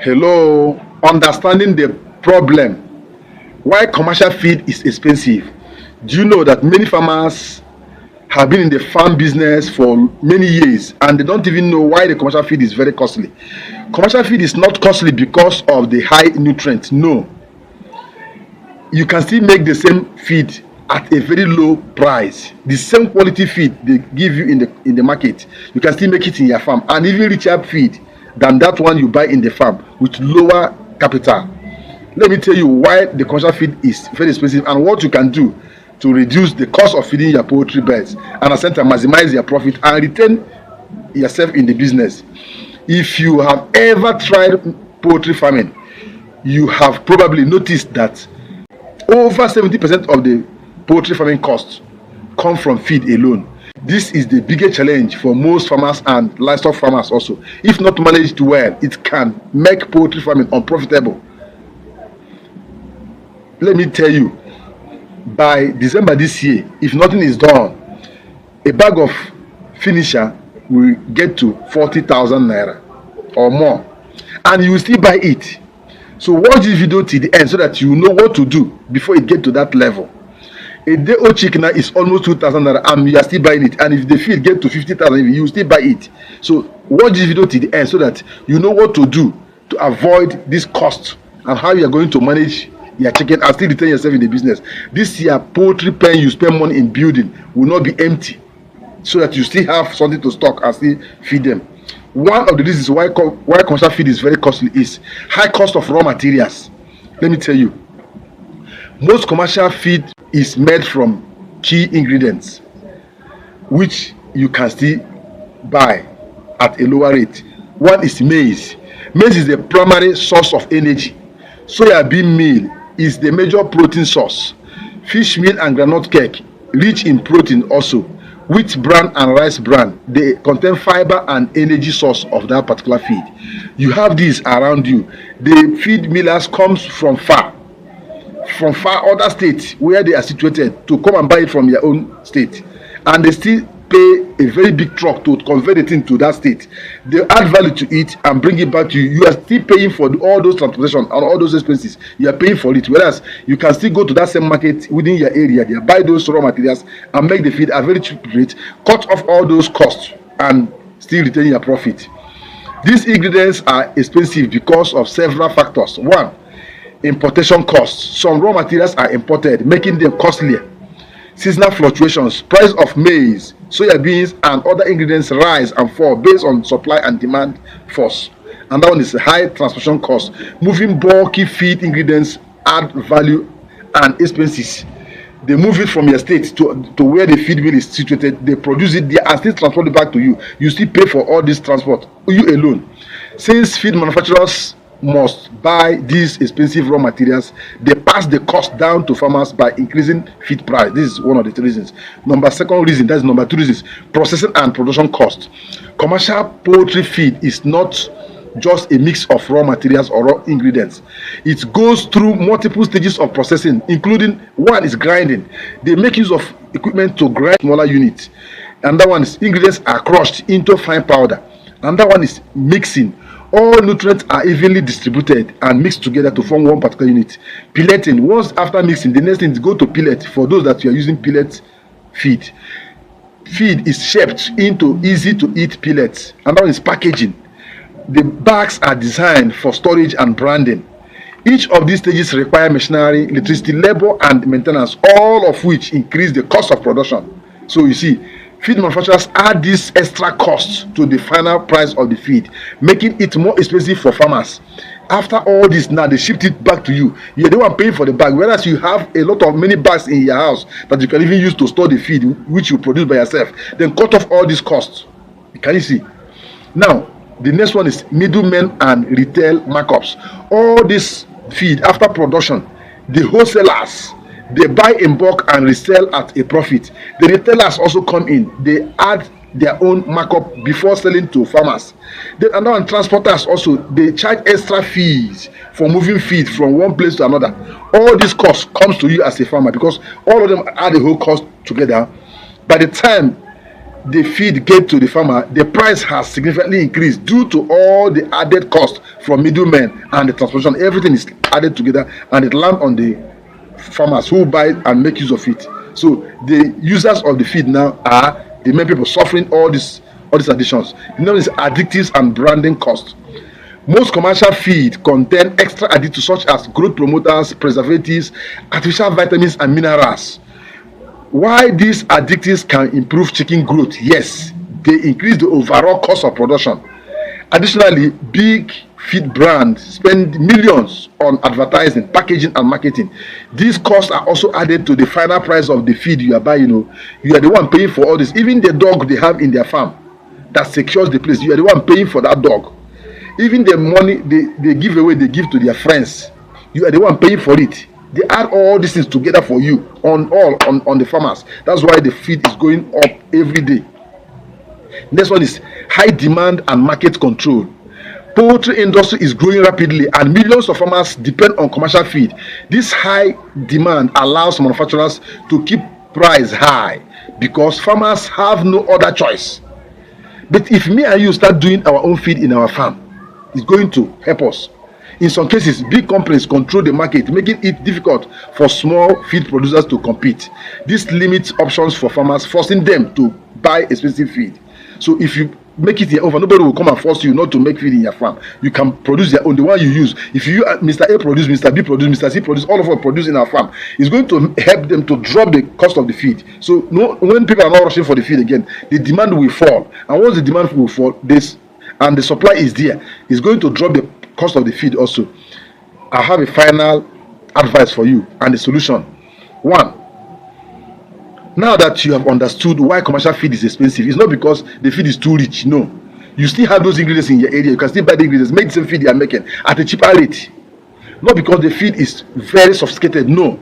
Hello, understanding the problem. Why commercial feed is expensive? Do you know that many farmers have been in the farm business for many years and they don't even know why the commercial feed is very costly? Commercial feed is not costly because of the high nutrients. No, you can still make the same feed at a very low price. The same quality feed they give you in the market, you can still make it in your farm and even richer feed than that one you buy in the farm with lower capital. Let me tell you why the commercial feed is very expensive and what you can do to reduce the cost of feeding your poultry birds and at the same time maximize your profit and retain yourself in the business. If you have ever tried poultry farming, you have probably noticed that over 70% of the poultry farming costs come from feed alone. This is the biggest challenge for most farmers and livestock farmers also. If not managed well, it can make poultry farming unprofitable. Let me tell you, by December this year, if nothing is done, a bag of finisher will get to 40,000 naira or more, and you will still buy it. So watch this video till the end so that you know what to do before it get to that level. A day old chicken is almost 2,000 naira and you are still buying it, and if the feed get to 50,000 you will still buy it. So watch this video till the end so that you know what to do to avoid this cost and how you are going to manage your chicken and still retain yourself in the business. This year poultry pen you spend money in building will not be empty, so that you still have something to stock and still feed them. One of the reasons why commercial feed is very costly is high cost of raw materials. Let me tell you, most commercial feed is made from key ingredients which you can still buy at a lower rate. One is maize. Maize is the primary source of energy. Soya bean meal is the major protein source. Fish meal and groundnut cake rich in protein also. Wheat bran and rice bran, they contain fiber and energy source of that particular feed. You have these around you. The feed millers comes from far other states where they are situated to come and buy it from your own state, and they still pay a very big truck to convert it into that state. They add value to it and bring it back to you. You are still paying for all those transportation and all those expenses. You are paying for it, whereas you can still go to that same market within your area there, buy those raw materials and make the feed at a very cheap rate, cut off all those costs and still retain your profit. These ingredients are expensive because of several factors. One, importation costs. Some raw materials are imported, making them costlier. Seasonal fluctuations, price of maize, soya beans and other ingredients rise and fall based on supply and demand force. And that one is high transportation cost. Moving bulky feed ingredients add value and expenses. They move it from your state to where the feed mill is situated. They produce it there and still transport it back to you. You still pay for all this transport, you alone. Since feed manufacturers must buy these expensive raw materials, they pass the cost down to farmers by increasing feed price. This is one of the reasons. Second reason, that's number two reasons, processing and production cost. Commercial poultry feed is not just a mix of raw materials or raw ingredients. It goes through multiple stages of processing, including one is grinding. They make use of equipment to grind smaller units. Another one is ingredients are crushed into fine powder. Another one is mixing. All nutrients are evenly distributed and mixed together to form one particular unit. Pelleting. Once after mixing, the next thing is go to pellet for those that you are using pellet feed. Feed is shaped into easy to eat pellets. Another one is packaging. The bags are designed for storage and branding. Each of these stages require machinery, electricity, labor and maintenance, all of which increase the cost of production. So you see, feed manufacturers add this extra cost to the final price of the feed, making it more expensive for farmers. After all this, now they shipped it back to you. You're the one paying for the bag, whereas you have a lot of many bags in your house that you can even use to store the feed which you produce by yourself. Then cut off all these costs. Can you see? Now, the next one is middlemen and retail markups. All this feed after production, the wholesalers, they buy in bulk and resell at a profit. The retailers also come in. They add their own markup before selling to farmers. Then another transporters also, they charge extra fees for moving feed from one place to another. All this cost comes to you as a farmer because all of them add the whole cost together. By the time the feed get to the farmer, the price has significantly increased due to all the added cost from middlemen and the transportation. Everything is added together and it lands on the farmers who buy and make use of it. So the users of the feed now are the main people suffering all these additions. You know, it's additives and branding costs. Most commercial feed contain extra additives such as growth promoters, preservatives, artificial vitamins, and minerals. Why these additives can improve chicken growth? Yes, they increase the overall cost of production. Additionally, big feed brands spend millions on advertising, packaging, and marketing. These costs are also added to the final price of the feed you are buying. You are the one paying for all this. Even the dog they have in their farm that secures the place, you are the one paying for that dog. Even the money they give away, they give to their friends, you are the one paying for it. They add all these things together for you on the farmers. That's why the feed is going up every day. Next one is high demand and market control. Poultry industry is growing rapidly and millions of farmers depend on commercial feed. This high demand allows manufacturers to keep price high because farmers have no other choice. But if me and you start doing our own feed in our farm, it's going to help us. In some cases, big companies control the market, making it difficult for small feed producers to compete. This limits options for farmers, forcing them to buy expensive feed. So if you make it your own, nobody will come and force you not to make feed in your farm. You can produce your own, the one you use. If you Mr. A produce, Mr. B produce, Mr. C produce, all of us produce in our farm, it's going to help them to drop the cost of the feed. So when people are not rushing for the feed again, the demand will fall. And once the demand will fall, and the supply is there, it's going to drop the cost of the feed also. I have a final advice for you and the solution. One, now that you have understood why commercial feed is expensive, it's not because the feed is too rich. No, you still have those ingredients in your area. You can still buy the ingredients, make the same feed you are making at a cheaper rate. Not because the feed is very sophisticated. No,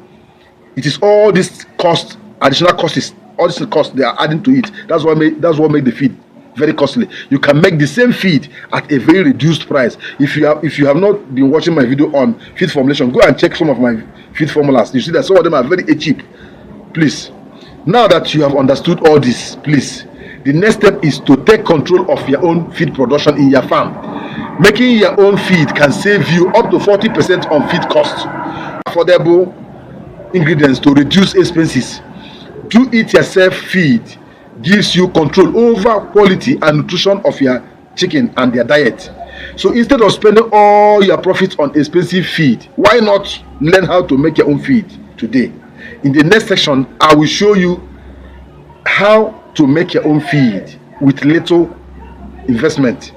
it is all this cost, additional costs, all this cost they are adding to it. That's what make the feed very costly. You can make the same feed at a very reduced price. If you have not been watching my video on feed formulation, go and check some of my feed formulas. You see that some of them are very cheap. Please, now that you have understood all this, please, the next step is to take control of your own feed production in your farm. Making your own feed can save you up to 40% on feed costs. Affordable ingredients to reduce expenses. Do it yourself feed gives you control over quality and nutrition of your chicken and their diet. So instead of spending all your profits on expensive feed, why not learn how to make your own feed today? In the next section, I will show you how to make your own feed with little investment.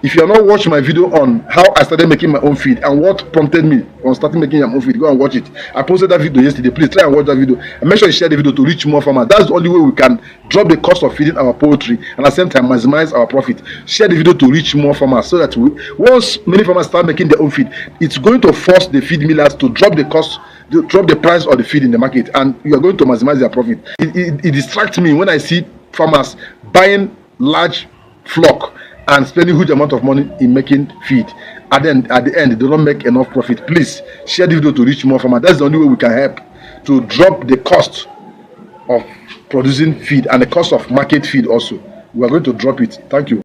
If you have not watched my video on how I started making my own feed and what prompted me on starting making my own feed, go and watch it. I posted that video yesterday. Please try and watch that video and make sure you share the video to reach more farmers. That's the only way we can drop the cost of feeding our poultry and at the same time maximize our profit. Share the video to reach more farmers so that once many farmers start making their own feed, it's going to force the feed millers to drop the cost, drop the price of the feed in the market, and you are going to maximize their profit. It distracts me when I see farmers buying large flock and spending huge amount of money in making feed. At the end, they don't make enough profit. Please share the video to reach more farmers. That's the only way we can help to drop the cost of producing feed and the cost of market feed also. We are going to drop it. Thank you.